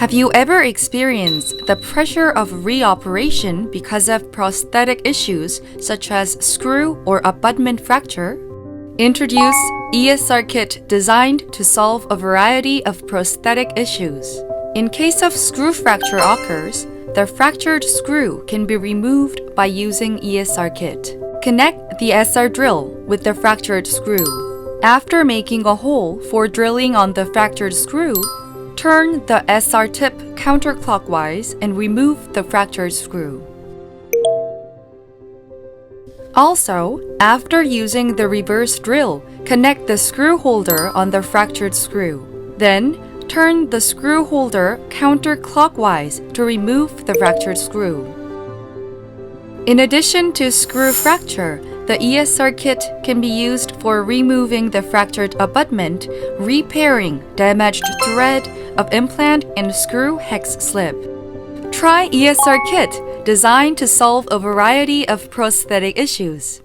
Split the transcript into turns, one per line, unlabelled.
Have you ever experienced the pressure of reoperation because of prosthetic issues such as screw or abutment fracture? Introduce Esr Kit designed to solve a variety of prosthetic issues. In case of screw fracture occurs, the fractured screw can be removed by using Esr Kit. Connect the SR drill with the fractured screw. After making a hole for drilling on the fractured screw, turn the SR tip counterclockwise and remove the fractured screw. Also, after using the reverse drill, connect the screw holder on the fractured screw. Then, turn the screw holder counterclockwise to remove the fractured screw. In addition to screw fracture, the Esr Kit can be used for removing the fractured abutment, repairing damaged thread of implant and screw hex slip. Try Esr Kit, designed to solve a variety of prosthetic issues.